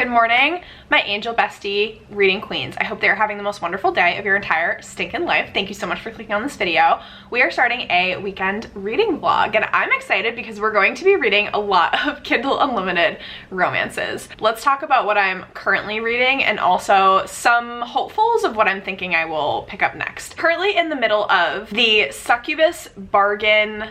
Good morning, my angel bestie reading queens. I hope they are having the most wonderful day of your entire stinking life. Thank you so much for clicking on this video. We are starting a weekend reading vlog, and I'm excited because we're going to be reading a lot of Kindle Unlimited romances. Let's talk about what I'm currently reading and also some hopefuls of what I'm thinking I will pick up next. Currently in the middle of the Succubus bargain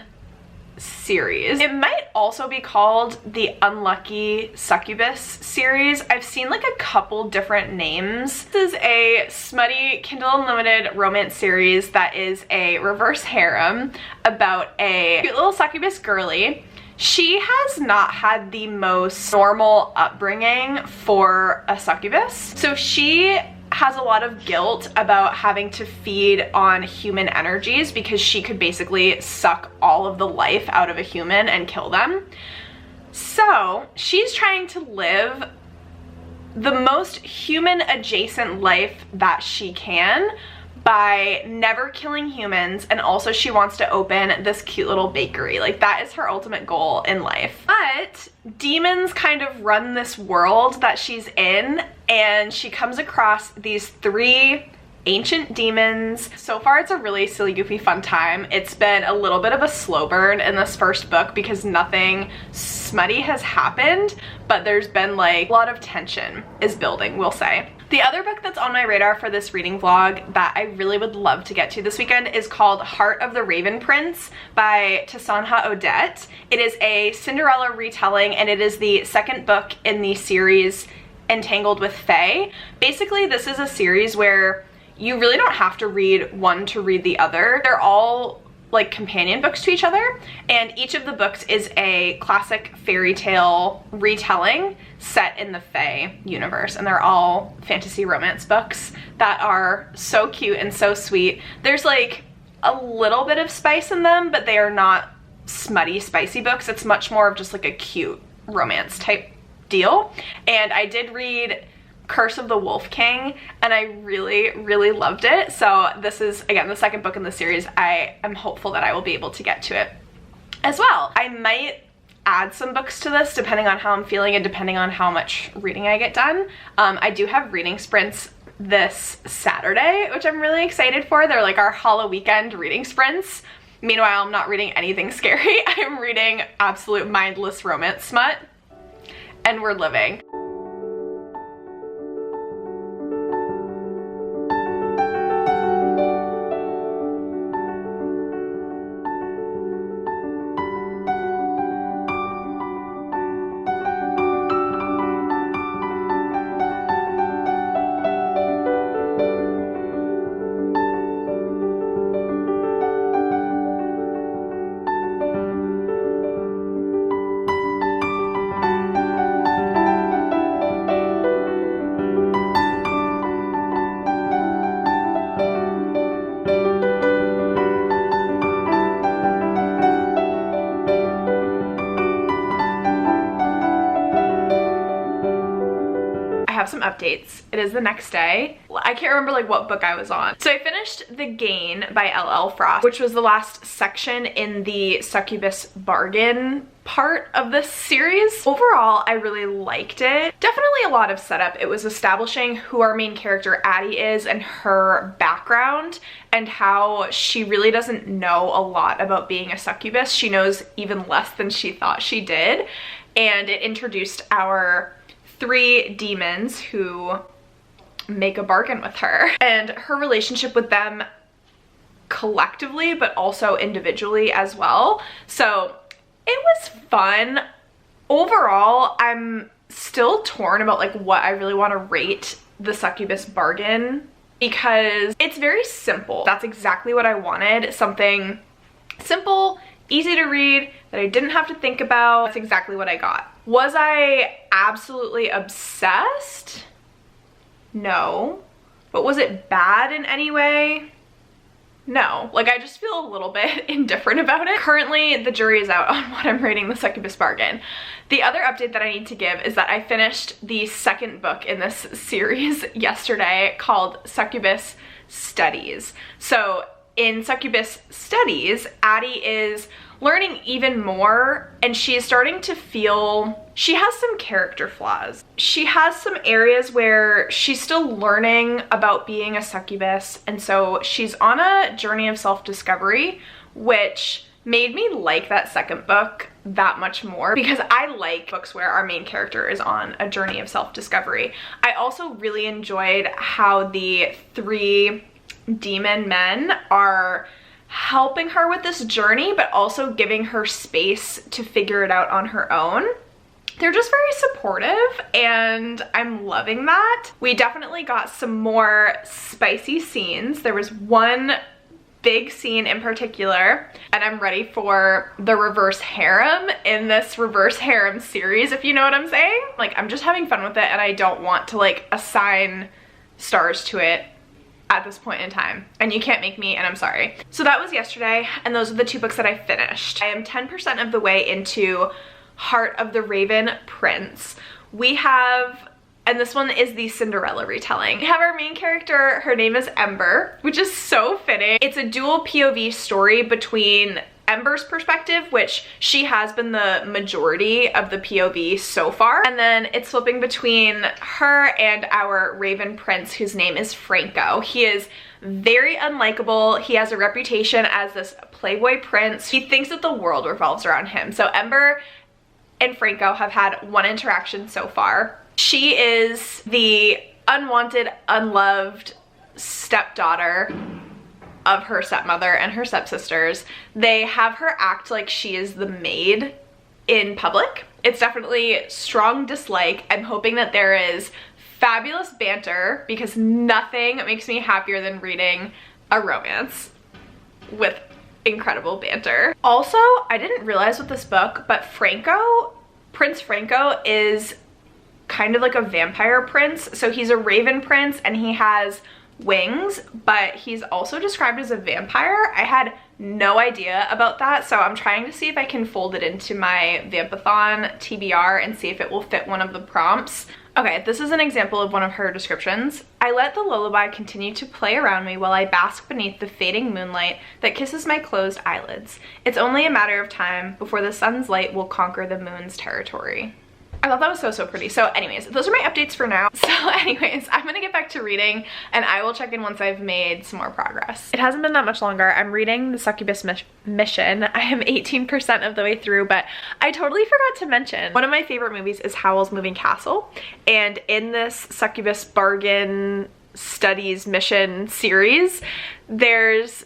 series. It might also be called the Unlucky Succubus series. I've seen like a couple different names. This is a smutty Kindle Unlimited romance series that is a reverse harem about a cute little succubus girly. She has not had the most normal upbringing for a succubus. So she has a lot of guilt about having to feed on human energies because she could basically suck all of the life out of a human and kill them. So she's trying to live the most human adjacent life that she can by never killing humans, and also she wants to open this cute little bakery. Like, that is her ultimate goal in life. But demons kind of run this world that she's in, and she comes across these three ancient demons. So far it's a really silly, goofy, fun time. It's been a little bit of a slow burn in this first book because nothing smutty has happened, but there's been like a lot of tension is building, we'll say. The other book that's on my radar for this reading vlog that I really would love to get to this weekend is called Heart of the Raven Prince by Tasanha Odette. It is a Cinderella retelling, and it is the second book in the series Entangled with Fae. Basically, this is a series where you really don't have to read one to read the other. They're all like companion books to each other, and each of the books is a classic fairy tale retelling set in the Fae universe, and they're all fantasy romance books that are so cute and so sweet. There's like a little bit of spice in them, but they are not smutty, spicy books. It's much more of just like a cute romance type deal. And I did read Curse of the Wolf King, and I really loved it. So this is, again, the second book in the series. I am hopeful that I will be able to get to it as well. I might add some books to this depending on how I'm feeling and depending on how much reading I get done. I do have reading sprints this Saturday, which I'm really excited for. They're like our Halloween weekend reading sprints. Meanwhile, I'm not reading anything scary. I'm reading absolute mindless romance smut, and we're living. Some updates. It is the next day. I can't remember like what book I was on. So I finished The Gain by L.L. Frost, which was the last section in the Succubus bargain part of this series. Overall, I really liked it. Definitely a lot of setup. It was establishing who our main character Addie is and her background, and how she really doesn't know a lot about being a succubus. She knows even less than she thought she did. And it introduced our three demons who make a bargain with her and her relationship with them collectively, but also individually as well. So it was fun. Overall, I'm still torn about like what I really want to rate the Succubus bargain, because it's very simple. That's exactly what I wanted. Something simple, easy to read, that I didn't have to think about. That's exactly what I got. Was I absolutely obsessed? No. But was it bad in any way? No. Like, I just feel a little bit indifferent about it. Currently, the jury is out on what I'm rating the Succubus bargain. The other update that I need to give is that I finished the second book in this series yesterday called Succubus Studies. So in Succubus studies, Addie is learning even more, and she is starting to feel she has some character flaws. She has some areas where she's still learning about being a succubus, and so she's on a journey of self-discovery, which made me like that second book that much more, because I like books where our main character is on a journey of self-discovery. I also really enjoyed how the 3 demon men are helping her with this journey, but also giving her space to figure it out on her own. They're just very supportive, and I'm loving that. We definitely got some more spicy scenes. There was one big scene in particular, and I'm ready for the reverse harem in this reverse harem series, if you know what I'm saying. Like, I'm just having fun with it, and I don't want to like assign stars to it at this point in time, and you can't make me, and I'm sorry. So that was yesterday, and those are the 2 books that I finished. I am 10% of the way into Heart of the Raven Prince. We have, and this one is the Cinderella retelling. We have our main character, her name is Ember, which is so fitting. It's a dual POV story between Ember's perspective, which she has been the majority of the POV so far, and then it's flipping between her and our Raven Prince, whose name is Franco. He is very unlikable. He has a reputation as this playboy prince. He thinks that the world revolves around him. So Ember and Franco have had one interaction so far. She is the unwanted, unloved stepdaughter of her stepmother and her stepsisters. They have her act like she is the maid in public. It's definitely strong dislike. I'm hoping that there is fabulous banter, because nothing makes me happier than reading a romance with incredible banter. Also, I didn't realize with this book, but Prince Franco is kind of like a vampire prince. So he's a raven prince and he has wings, but he's also described as a vampire. I had no idea about that, so I'm trying to see if I can fold it into my Vampathon TBR and see if it will fit one of the prompts. Okay, this is an example of one of her descriptions. I let the lullaby continue to play around me while I bask beneath the fading moonlight that kisses my closed eyelids. It's only a matter of time before the sun's light will conquer the moon's territory. I thought that was so pretty. So anyways, those are my updates for now. So anyways, I'm gonna get back to reading, and I will check in once I've made some more progress. It hasn't been that much longer. I'm reading the Succubus mission. I am 18% of the way through, but I totally forgot to mention one of my favorite movies is Howl's Moving Castle, and in this Succubus bargain studies mission series,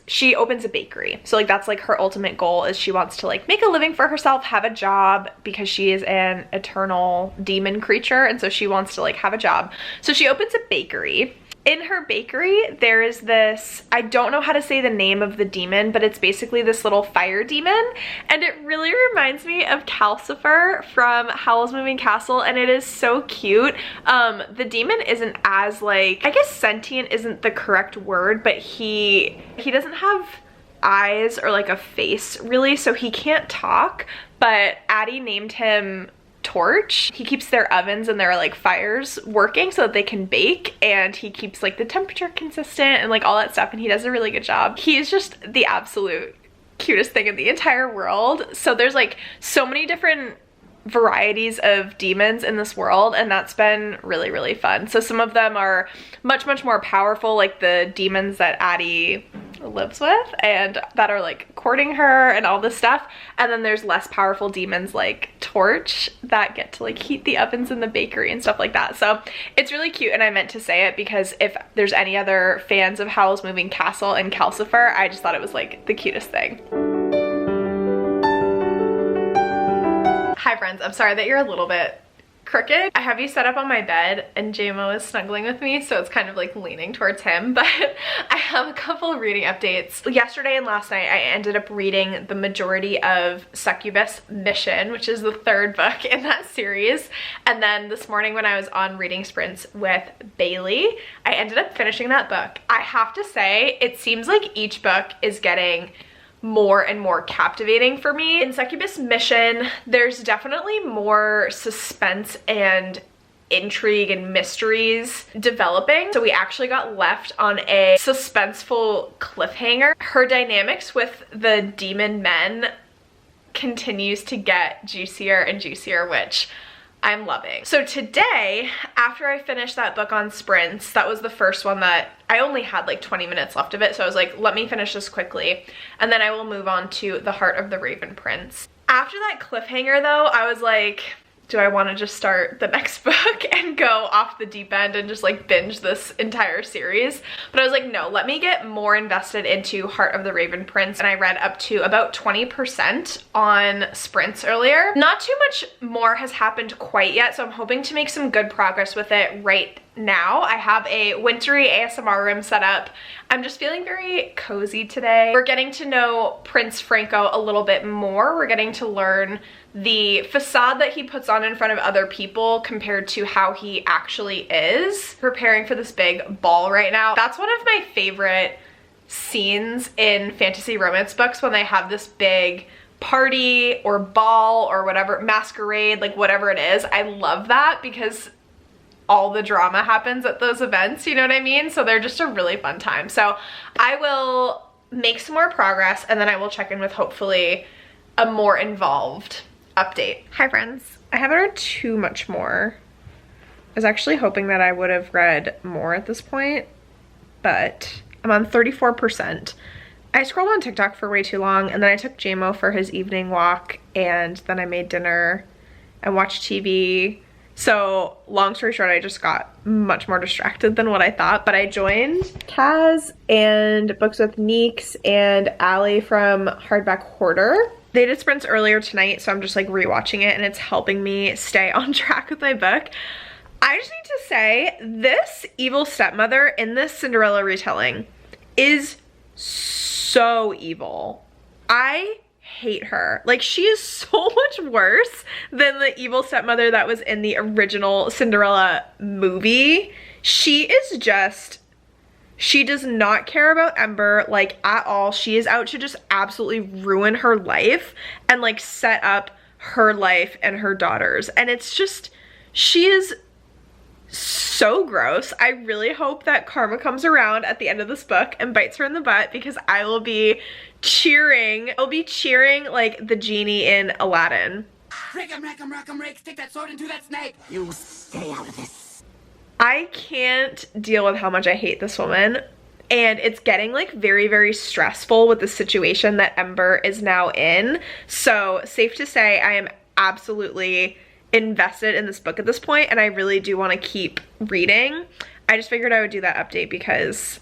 she opens a bakery. So like that's like her ultimate goal, is she wants to like make a living for herself, have a job, because she is an eternal demon creature, and so she wants to like have a job. So she opens a bakery. In her bakery, there is this, I don't know how to say the name of the demon, but it's basically this little fire demon, and it really reminds me of Calcifer from Howl's Moving Castle, and it is so cute. The demon isn't as like, I guess sentient isn't the correct word, but he doesn't have eyes or like a face really, so he can't talk, but Addie named him Torch. He keeps their ovens and their like fires working so that they can bake, and he keeps like the temperature consistent and like all that stuff, and he does a really good job. He is just the absolute cutest thing in the entire world. So there's like so many different varieties of demons in this world, and that's been really fun. So some of them are much more powerful, like the demons that Addie lives with and that are like courting her and all this stuff, and then there's less powerful demons like Torch that get to like heat the ovens in the bakery and stuff like that. So it's really cute, and I meant to say it because if there's any other fans of Howl's Moving Castle and Calcifer, I just thought it was like the cutest thing. Hi friends, I'm sorry that you're a little bit crooked. I have you set up on my bed and JMO is snuggling with me, so it's kind of like leaning towards him, but I have a couple of reading updates. Yesterday and last night I ended up reading the majority of Succubus Mission, which is the 3rd book in that series, and then this morning when I was on reading sprints with Bailey, I ended up finishing that book. I have to say, it seems like each book is getting more and more captivating for me. In Succubus Mission, there's definitely more suspense and intrigue and mysteries developing. So we actually got left on a suspenseful cliffhanger. Her dynamics with the demon men continues to get juicier and juicier, which I'm loving. So today, after I finished that book on sprints, that was the first one that I only had like 20 minutes left of it. So I was like, let me finish this quickly. And then I will move on to The Heart of the Raven Prince. After that cliffhanger though, I was like, do I want to just start the next book and go off the deep end and just like binge this entire series? But I was like, no, let me get more invested into Heart of the Raven Prince. And I read up to about 20% on sprints earlier. Not too much more has happened quite yet, so I'm hoping to make some good progress with it right now. I have a wintry ASMR room set up. I'm just feeling very cozy today. We're getting to know Prince Franco a little bit more. We're getting to learn the facade that he puts on in front of other people compared to how he actually is. Preparing for this big ball right now. That's one of my favorite scenes in fantasy romance books, when they have this big party or ball or whatever, masquerade, like whatever it is. I love that because all the drama happens at those events, you know what I mean? So they're just a really fun time. So I will make some more progress and then I will check in with hopefully a more involved update. Hi friends, I haven't read too much more. I was actually hoping that I would have read more at this point, but I'm on 34%. I scrolled on TikTok for way too long, and then I took JMO for his evening walk, and then I made dinner and watched TV. So long story short, I just got much more distracted than what I thought, but I joined Kaz and Books with Neeks and Allie from Hardback Hoarder. They did sprints earlier tonight, so I'm just like rewatching it and it's helping me stay on track with my book. I just need to say, this evil stepmother in this Cinderella retelling is so evil. I hate her. Like, she is so much worse than the evil stepmother that was in the original Cinderella movie. She is just, she does not care about Ember, like, at all. She is out to just absolutely ruin her life and like set up her life and her daughters. And it's just, she is so gross. I really hope that karma comes around at the end of this book and bites her in the butt, because I will be cheering. I'll be cheering like the genie in Aladdin. Rake 'em, rack 'em, rock 'em, rake, stick that sword into that snake. You stay out of this. I can't deal with how much I hate this woman, and it's getting like very, very stressful with the situation that Ember is now in. So safe to say, I am absolutely invested in this book at this point, and I really do want to keep reading. I just figured I would do that update because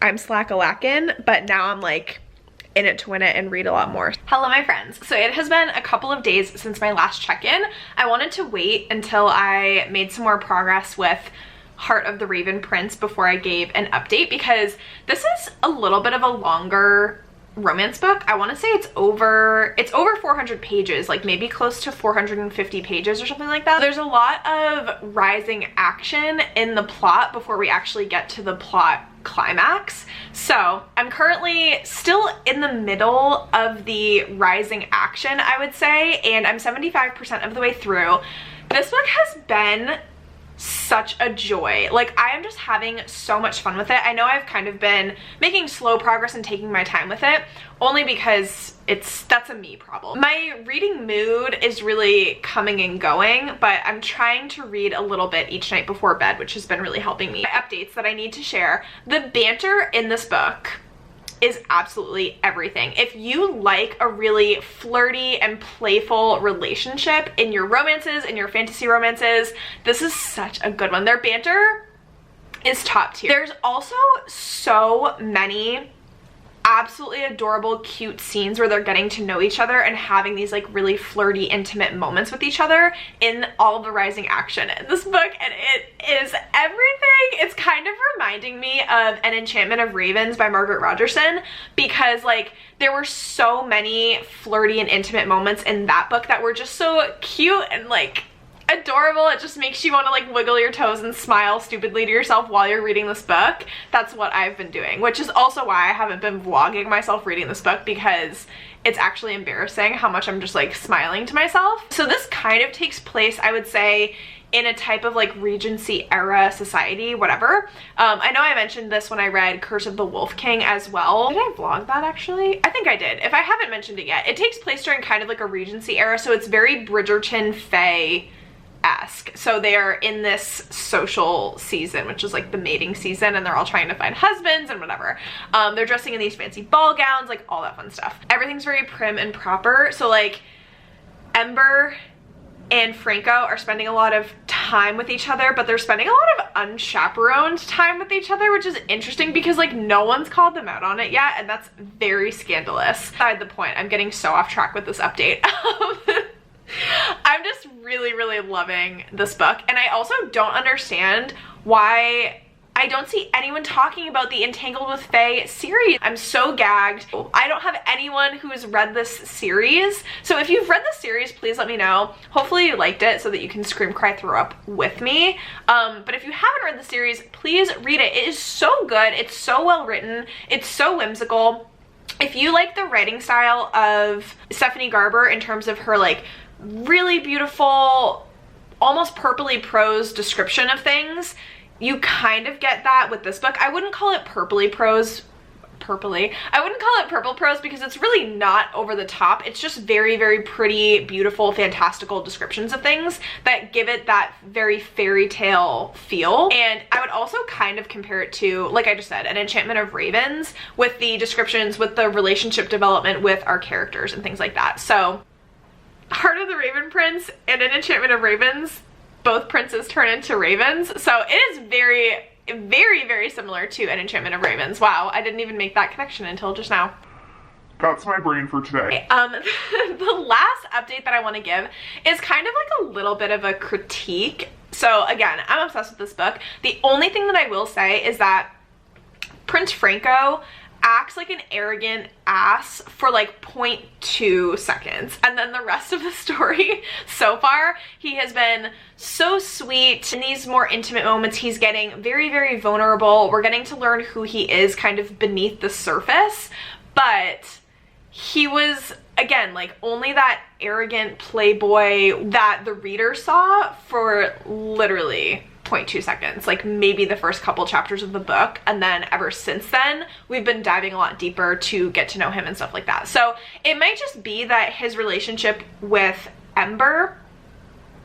I'm slack-a-lackin', but now I'm like in it to win it and read a lot more. Hello my friends. So it has been a couple of days since my last check-in. I wanted to wait until I made some more progress with Heart of the Raven Prince before I gave an update, because this is a little bit of a longer romance book. I want to say it's over 400 pages, like maybe close to 450 pages or something like that. There's a lot of rising action in the plot before we actually get to the plot climax. So I'm currently still in the middle of the rising action, I would say, and I'm 75% of the way through. This book has been such a joy. Like, I am just having so much fun with it. I know I've kind of been making slow progress and taking my time with it, only because that's a me problem. My reading mood is really coming and going, but I'm trying to read a little bit each night before bed, which has been really helping me. Updates that I need to share. The banter in this book is absolutely everything. If you like a really flirty and playful relationship in your romances, in your fantasy romances, this is such a good one. Their banter is top tier. There's also so many absolutely adorable, cute scenes where they're getting to know each other and having these like really flirty, intimate moments with each other in all of the rising action in this book, and it is everything. It's kind of reminding me of An Enchantment of Ravens by Margaret Rogerson, because like there were so many flirty and intimate moments in that book that were just so cute and like adorable. It just makes you want to like wiggle your toes and smile stupidly to yourself while you're reading this book. That's what I've been doing, which is also why I haven't been vlogging myself reading this book, because it's actually embarrassing how much I'm just like smiling to myself. So this kind of takes place, I would say, in a type of like Regency era society, whatever. I know I mentioned this when I read Curse of the Wolf King as well. Did I vlog that actually? I think I did. If I haven't mentioned it yet, it takes place during kind of like a Regency era, so it's very Bridgerton Fae-esque. So they are in this social season, which is like the mating season, and they're all trying to find husbands and whatever. They're dressing in these fancy ball gowns, like all that fun stuff. Everything's very prim and proper. So like Ember and Franco are spending a lot of time with each other, but they're spending a lot of unchaperoned time with each other, which is interesting because like no one's called them out on it yet, and that's very scandalous. Beside the point, I'm getting so off track with this update. I'm just really, really loving this book, and I also don't understand why I don't see anyone talking about the Entangled with Fae series. I'm so gagged. I don't have anyone who has read this series. So if you've read this series, please let me know. Hopefully you liked it so that you can scream, cry, throw up with me. But if you haven't read the series, please read it. It is so good. It's so well written. It's so whimsical. If you like the writing style of Stephanie Garber in terms of her like really beautiful, almost purpley prose description of things, you kind of get that with this book. I wouldn't call it purpley prose. I wouldn't call it purple prose because it's really not over the top. It's just very, very pretty, beautiful, fantastical descriptions of things that give it that very fairy tale feel. And I would also kind of compare it to, like I just said, An Enchantment of Ravens, with the descriptions, with the relationship development with our characters and things like that. So Heart of the Raven Prince and An Enchantment of Ravens, both princes turn into ravens. So it is very, very, very similar to An Enchantment of Ravens. Wow, I didn't even make that connection until just now. That's my brain for today. The last update that I want to give is kind of like a little bit of a critique. So again, I'm obsessed with this book. The only thing that I will say is that Prince Franco acts like an arrogant ass for like 0.2 seconds, and then the rest of the story so far, he has been so sweet. In these more intimate moments, he's getting very, very vulnerable. We're getting to learn who he is kind of beneath the surface, but he was, again, like only that arrogant playboy that the reader saw for literally 0.2 seconds, like maybe the first couple chapters of the book, and then ever since then we've been diving a lot deeper to get to know him and stuff like that. So it might just be that his relationship with Ember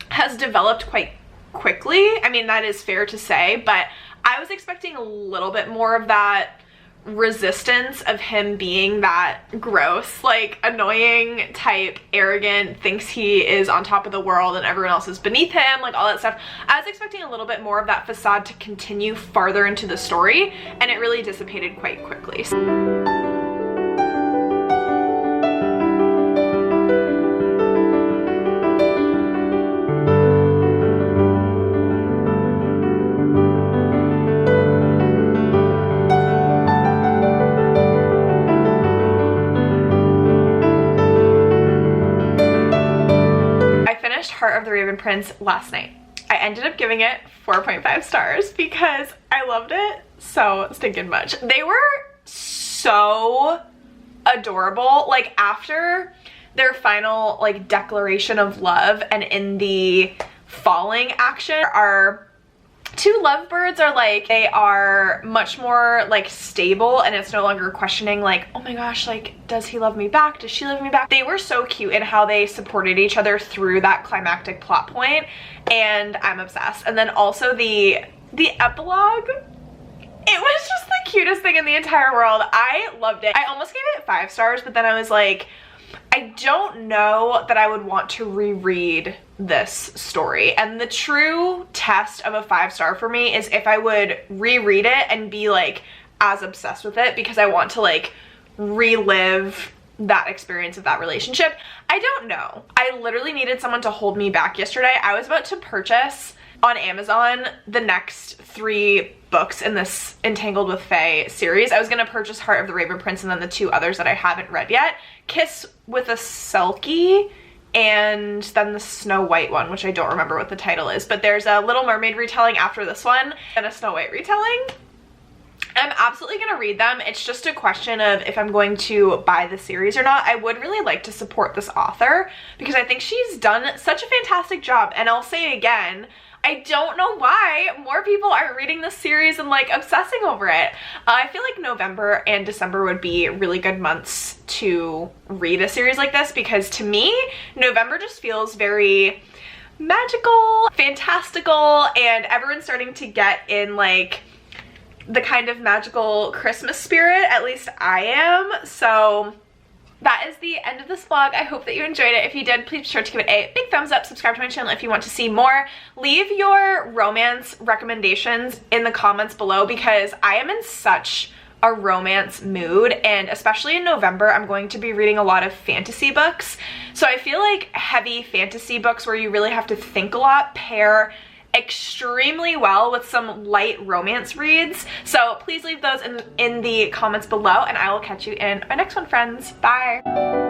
has developed quite quickly. I mean, that is fair to say, but I was expecting a little bit more of that resistance of him being that gross, like annoying type, arrogant, thinks he is on top of the world and everyone else is beneath him, like all that stuff. I was expecting a little bit more of that facade to continue farther into the story, and it really dissipated quite quickly. Heart of the Raven Prince last night. I ended up giving it 4.5 stars because I loved it so stinking much. They were so adorable. Like after their final like declaration of love and in the falling action, our two lovebirds are like, they are much more like stable, and it's no longer questioning like, oh my gosh, like does he love me back, does she love me back? They were so cute in how they supported each other through that climactic plot point, and I'm obsessed. And then also the epilogue, it was just the cutest thing in the entire world. I loved it. I almost gave it 5 stars, but then I was like, I don't know that I would want to reread this story. And the true test of a 5-star for me is if I would reread it and be like as obsessed with it, because I want to like relive that experience of that relationship. I don't know. I literally needed someone to hold me back yesterday. I was about to purchase on Amazon the next 3 books in this Entangled with Fae series. I was gonna purchase Heart of the Raven Prince and then the 2 others that I haven't read yet. Kiss with a Selkie, and then the Snow White one, which I don't remember what the title is, but there's a Little Mermaid retelling after this one and a Snow White retelling. I'm absolutely gonna read them. It's just a question of if I'm going to buy the series or not. I would really like to support this author because I think she's done such a fantastic job. And I'll say again, I don't know why more people are reading this series and like obsessing over it. I feel like November and December would be really good months to read a series like this, because to me, November just feels very magical, fantastical, and everyone's starting to get in like the kind of magical Christmas spirit. At least I am. So that is the end of this vlog. I hope that you enjoyed it. If you did, please be sure to give it a big thumbs up, subscribe to my channel if you want to see more. Leave your romance recommendations in the comments below, because I am in such a romance mood, and especially in November I'm going to be reading a lot of fantasy books. So I feel like heavy fantasy books where you really have to think a lot pair extremely well with some light romance reads. So please leave those in the comments below, and I will catch you in our next one, friends. Bye.